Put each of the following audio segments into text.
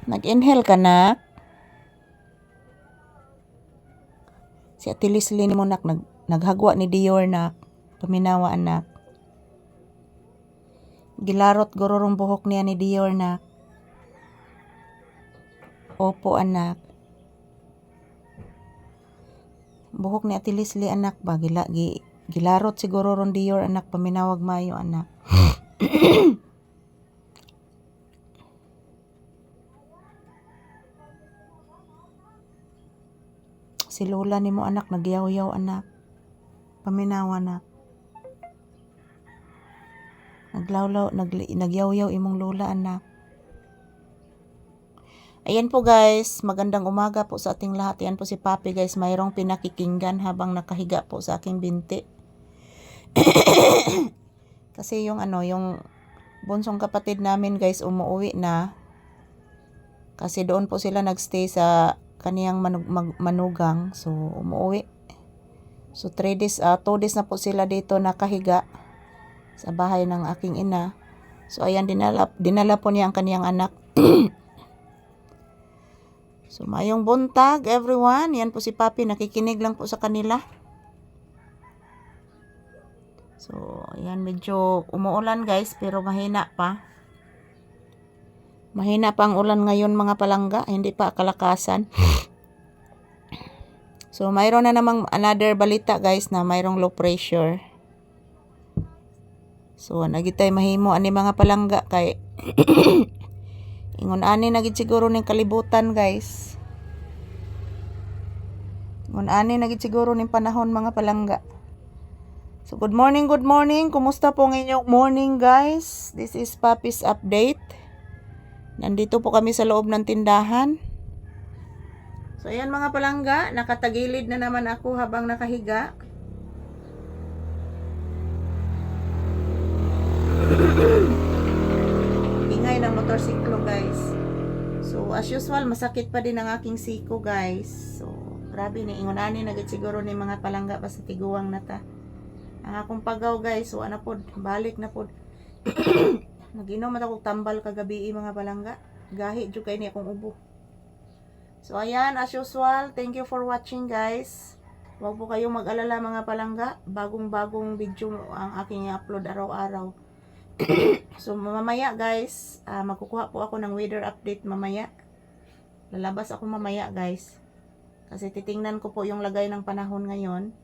Nag-inhale ka na. Si Ate Leslie ni mo nak naghagwa ni Dior nak. Paminawa anak. Gilarot gororong buhok niya ni Dior nak. Opo anak. Buhok ni Ate Leslie anak ba gilarot siguro ron Dior anak, paminawag mayo anak. Si lola ni mo anak nagyaw-yaw anak. Paminawa anak. Nagyaw-yaw imong lola anak. Ayan po guys, magandang umaga po sa ating lahat. Ayan po si Papi guys, mayroong pinakikinggan habang nakahiga po sa aking binti. Kasi yung bunsong kapatid namin guys umuwi na. Kasi doon po sila nagstay sa kaniyang manugang. So umuwi. So 2 days na po sila dito nakahiga sa bahay ng aking ina. So ayan, dinala po niya ang kaniyang anak. So mayong buntag everyone. Yan po si Papi, nakikinig lang po sa kanila. So ayan, medyo umuulan guys pero mahina pa. Mahina pa ang ulan ngayon mga palangga, hindi pa kalakasan. So mayroon na namang another balita guys na mayroong low pressure. So nagitay mahimo ani mga palangga kay ingon ani nagit siguro ning kalibutan guys. Ingon ani nagit siguro ning panahon mga palangga. So good morning. Kumusta po ang inyong morning guys? This is Papi's update. Nandito po kami sa loob ng tindahan. So ayan mga palangga, nakatagilid na naman ako habang nakahiga. Ingay ng motorsiklo guys. So as usual, masakit pa din ang aking siko guys. So grabe ni ingonani nagit siguro ni mga palangga pa sa tiguang na ta. Ang akong pagaw guys, so ana pod, balik na pod. Naginom at ako tambal kagabi mga palangga. Gahi jud kay ni akong ubo. So ayan, as usual, thank you for watching guys. Huwag po kayong mag-alala mga palangga. Bagong video ang aking upload araw-araw. So mamaya guys, magkukuha po ako ng weather update mamaya. Lalabas ako mamaya guys. Kasi titingnan ko po yung lagay ng panahon ngayon.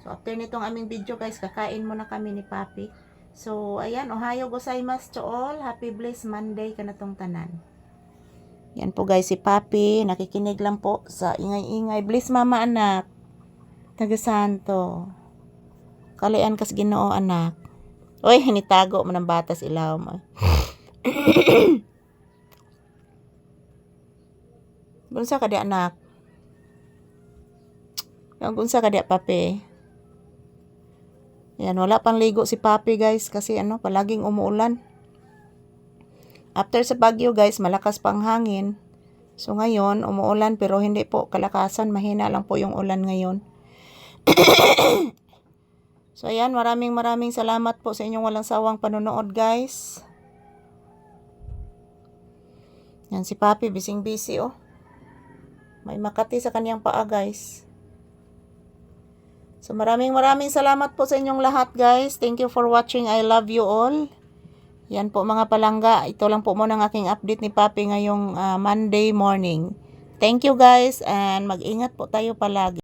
So after nitong aming video guys, kakain muna kami ni Papi. So ayan, ohayo gozaimasu to all. Happy blessed Monday kanatong tanan. Yan po guys, si Papi nakikinig lang po sa ingay-ingay. Bless mama anak. Tagasanto. Kalian kas Ginoo anak. Oy, hinitago mo ng batas ilaw mo. Gunsa ka di anak? Gunsa ka di Papi? Yan, wala pang ligo si Papi guys kasi palaging umuulan. After sa bagyo guys, malakas pang hangin. So ngayon, umuulan pero hindi po kalakasan. Mahina lang po yung ulan ngayon. So ayan, maraming salamat po sa inyong walang sawang panonood guys. Yan si Papi, busy oh. May Makati sa kaniyang paa guys. So maraming salamat po sa inyong lahat guys. Thank you for watching. I love you all. Yan po mga palangga. Ito lang po muna ang aking update ni Papi ngayong Monday morning. Thank you guys and mag-ingat po tayo palagi.